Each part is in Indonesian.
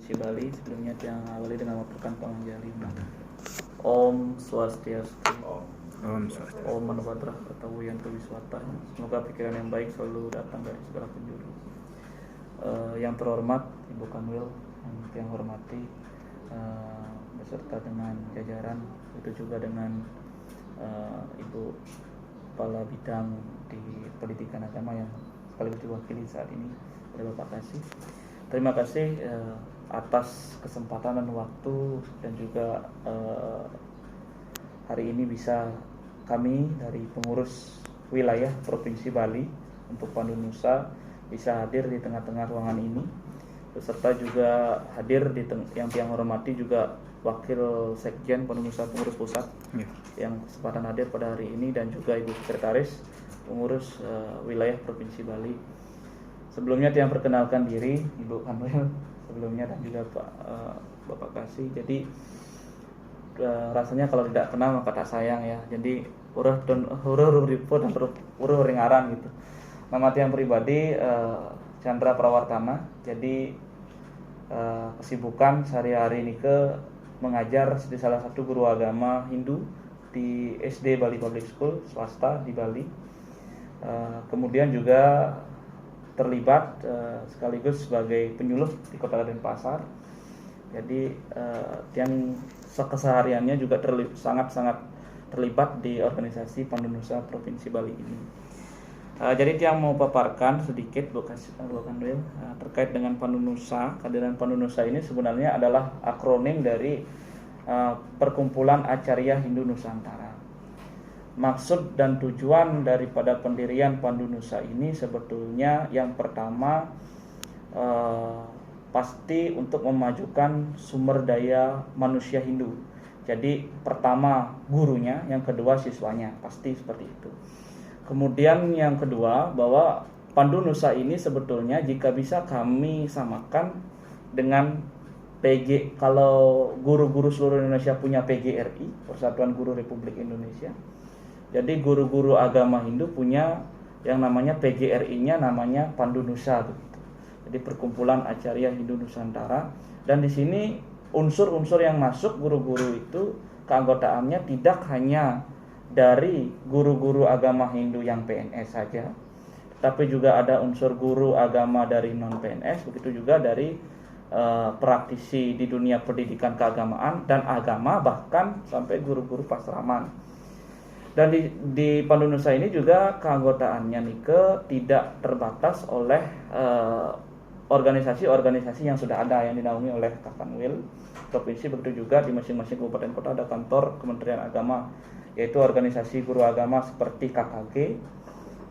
Provinsi Bali. Sebelumnya yang awali dengan memperkenalkan pengajar 5. Om Swastiastu. Om Swastiastu. Om Mano Bhadra Kartawu Yanto Wiswata. Semoga pikiran yang baik selalu datang dari segala penjuru. Yang terhormat Ibu Kanwil, yang hormati beserta dengan jajaran, itu juga dengan Ibu Kepala Bidang di Pendidikan Agama yang sekaligus diwakili saat ini oleh Bapak Kasih. Terima kasih atas kesempatan dan waktu, dan juga hari ini bisa kami dari pengurus wilayah Provinsi Bali untuk Pandu Nusa bisa hadir di tengah-tengah ruangan ini, beserta juga hadir yang hormati juga Wakil Sekjen Pandu Nusa Pengurus Pusat yang kesempatan hadir pada hari ini, dan juga Ibu Sekretaris Pengurus wilayah Provinsi Bali. Sebelumnya yang perkenalkan diri Ibu Kanwil sebelumnya, dan juga Bapak Kasih. Jadi rasanya kalau tidak kenal maka tak sayang ya. Jadi huruf riput dan huruf ringaran gitu. Nama tiang pribadi Chandra Prawartana. Jadi kesibukan sehari-hari ini mengajar di salah satu guru agama Hindu di SD Bali Public School swasta di Bali. Kemudian juga terlibat sekaligus sebagai penyuluh di Kota Denpasar. Jadi yang kesehariannya juga sangat-sangat terlibat di organisasi Pandu Nusa Provinsi Bali ini. Jadi yang mau paparkan sedikit Bu Kanwil terkait dengan Pandu Nusa. Kehadiran Pandu Nusa ini sebenarnya adalah akronim dari Perkumpulan Acarya Hindu Nusantara. Maksud dan tujuan daripada pendirian Pandu Nusa ini sebetulnya yang pertama pasti untuk memajukan sumber daya manusia Hindu. Jadi pertama gurunya, yang kedua siswanya, pasti seperti itu. Kemudian yang kedua, bahwa Pandu Nusa ini sebetulnya jika bisa kami samakan dengan PG. Kalau guru-guru seluruh Indonesia punya PGRI, Persatuan Guru Republik Indonesia. Jadi guru-guru agama Hindu punya yang namanya PGRI-nya, namanya Pandu Nusa begitu. Jadi Perkumpulan Acarya Hindu Nusantara. Dan di sini unsur-unsur yang masuk guru-guru itu keanggotaannya tidak hanya dari guru-guru agama Hindu yang PNS saja, tapi juga ada unsur guru agama dari non-PNS, begitu juga dari praktisi di dunia pendidikan keagamaan dan agama, bahkan sampai guru-guru pasraman. Dan di Pandu Nusa ini juga keanggotaannya tidak terbatas oleh organisasi-organisasi yang sudah ada yang dinaungi oleh Kanwil Provinsi. Begitu juga di masing-masing kabupaten kota ada kantor Kementerian Agama, yaitu organisasi guru agama seperti KKG,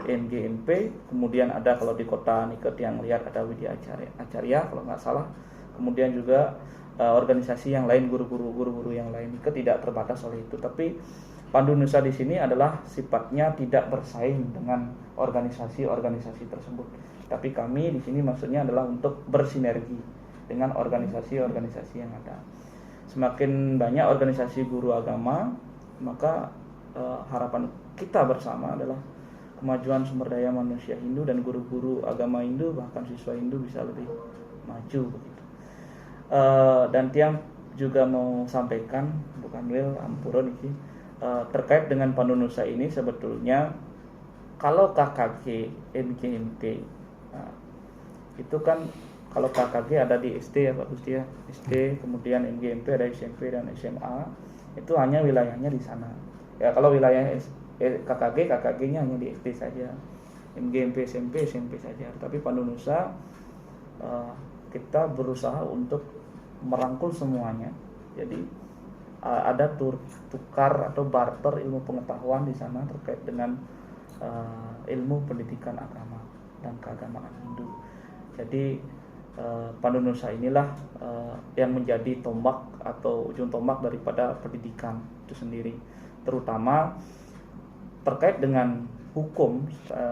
MGMP, kemudian ada kalau di kota Niket yang lihat ada Widya Acarya kalau nggak salah, kemudian juga organisasi yang lain, guru-guru yang lain. Tidak terbatas oleh itu, tapi Pandu Nusa di sini adalah sifatnya tidak bersaing dengan organisasi-organisasi tersebut, tapi kami di sini maksudnya adalah untuk bersinergi dengan organisasi-organisasi yang ada. Semakin banyak organisasi guru agama, maka harapan kita bersama adalah kemajuan sumber daya manusia Hindu dan guru-guru agama Hindu, bahkan siswa Hindu bisa lebih maju begitu. Dan tiang juga mau sampaikan bukan Will Ampuro niki terkait dengan Pandu Nusa ini. Sebetulnya kalau KKG, MGMP itu kan, kalau KKG ada di SD ya Pak Gusti ya, SD, kemudian MGMP ada SMP dan SMA, itu hanya wilayahnya di sana. Ya kalau wilayah KKG-nya hanya di SD saja, MGMP SMP saja. Tapi Pandu Nusa kita berusaha untuk merangkul semuanya. Jadi ada tukar atau barter ilmu pengetahuan di sana terkait dengan ilmu pendidikan agama dan keagamaan Hindu. Jadi Pandu Nusa inilah yang menjadi tombak atau ujung tombak daripada pendidikan itu sendiri, terutama terkait dengan hukum.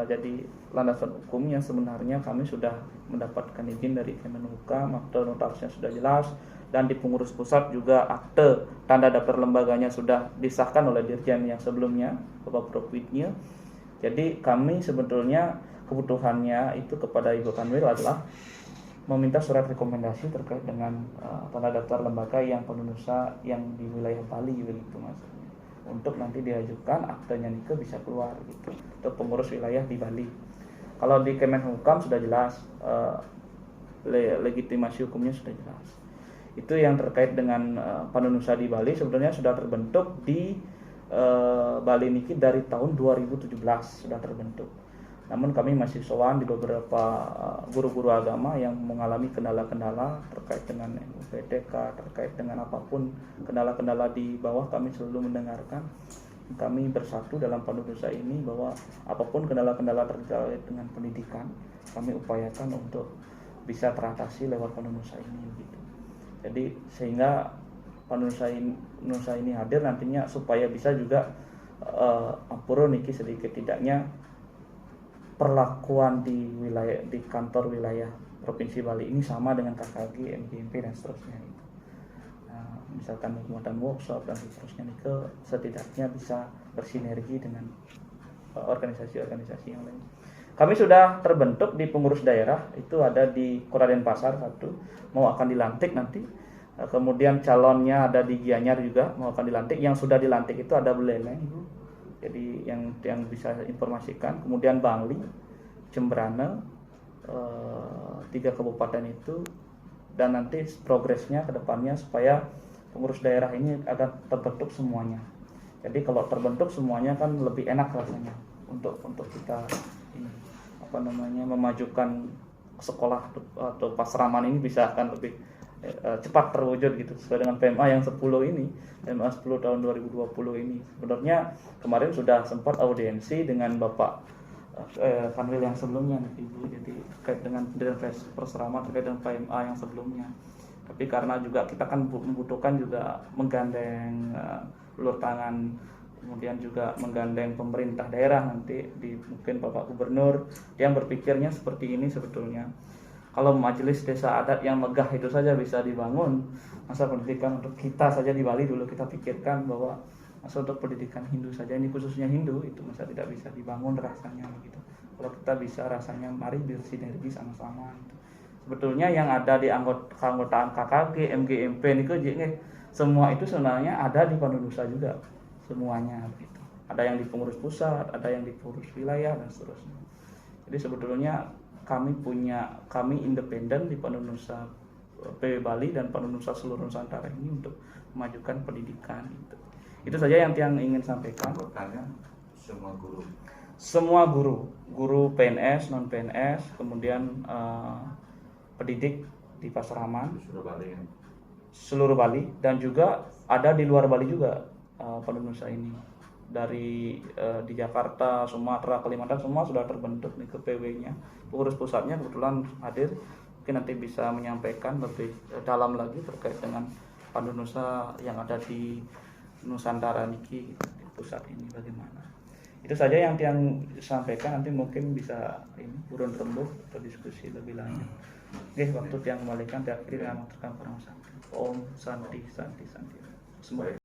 Jadi landasan hukum yang sebenarnya kami sudah mendapatkan izin dari Kemenhukam, akte notarisnya sudah jelas, dan di pengurus pusat juga akte tanda daftar lembaganya sudah disahkan oleh Dirjen yang sebelumnya, Bapak Propwidnya. Jadi kami sebetulnya kebutuhannya itu kepada Ibu Kanwil adalah meminta surat rekomendasi terkait dengan tanda daftar lembaga yang penunusa yang di wilayah Bali begitu maksudnya, untuk nanti diajukan aktenya nikah bisa keluar gitu untuk pengurus wilayah di Bali. Kalau di Kemenhukam sudah jelas, legitimasi hukumnya sudah jelas. Itu yang terkait dengan penunusa di Bali sebenarnya sudah terbentuk di Bali Niki dari tahun 2017 sudah terbentuk. Namun kami masih sowan di beberapa guru-guru agama yang mengalami kendala-kendala terkait dengan UPTK, terkait dengan apapun kendala-kendala di bawah, kami selalu mendengarkan. Kami bersatu dalam penunusa ini bahwa apapun kendala-kendala terkait dengan pendidikan, kami upayakan untuk bisa teratasi lewat penunusa ini gitu. Jadi sehingga penunusa ini hadir nantinya supaya bisa juga ampuro niki sedikit tidaknya perlakuan di wilayah, di kantor wilayah Provinsi Bali ini sama dengan KKG, MGMP dan seterusnya gitu. Nah, misalkan muatan workshop dan seterusnya nih setidaknya bisa bersinergi dengan organisasi-organisasi yang lain. Kami sudah terbentuk di pengurus daerah, itu ada di Kota Denpasar satu, mau akan dilantik nanti. Kemudian calonnya ada di Gianyar juga mau akan dilantik. Yang sudah dilantik itu ada Buleleng, jadi yang bisa informasikan. Kemudian Bangli, Jembrane, 3 kabupaten itu, dan nanti progresnya ke depannya supaya pengurus daerah ini akan terbentuk semuanya. Jadi kalau terbentuk semuanya kan lebih enak rasanya untuk kita ini memajukan sekolah atau pasraman ini bisa akan lebih cepat terwujud gitu sesuai dengan PMA yang 10 ini, PMA 10 tahun 2020 ini. Sebenarnya kemarin sudah sempat audiensi dengan Bapak Kanwil yang sebelumnya Ibu, jadi terkait dengan persraman terkait dengan PMA yang sebelumnya. Tapi karena juga kita kan membutuhkan juga menggandeng ulur tangan, kemudian juga menggandeng pemerintah daerah nanti di mungkin Bapak Gubernur yang berpikirnya seperti ini sebetulnya. Kalau majelis desa adat yang megah itu saja bisa dibangun, masa pendidikan untuk kita saja di Bali dulu kita pikirkan bahwa masa untuk pendidikan Hindu saja, ini khususnya Hindu, itu masa tidak bisa dibangun rasanya gitu. Kalau kita bisa rasanya mari bersinergi sama-sama gitu. Sebetulnya yang ada di keanggotaan KKG, MGMP ini semua itu sebenarnya ada di penunusa juga semuanya gitu. Ada yang di pengurus pusat, ada yang di pengurus wilayah dan seterusnya. Jadi sebetulnya kami independen di penunusa PW Bali dan penunusa seluruh Nusantara ini untuk memajukan pendidikan gitu. Itu saja yang ingin sampaikan. Semua guru PNS, non PNS, kemudian pendidik di Pasraman, seluruh Bali, dan juga ada di luar Bali juga penunusa ini. Dari di Jakarta, Sumatera, Kalimantan semua sudah terbentuk nih ke PW-nya. Pengurus pusatnya kebetulan hadir, mungkin nanti bisa menyampaikan lebih dalam lagi terkait dengan penunusa yang ada di Nusantara niki di pusat ini bagaimana. Itu saja yang disampaikan, nanti mungkin bisa ini urun rembuk atau diskusi lebih lanjut. Oke, waktu yang kembalikan diakhiri dengan mengaturkan permohonan. Om Santi Santi Santi. Semoga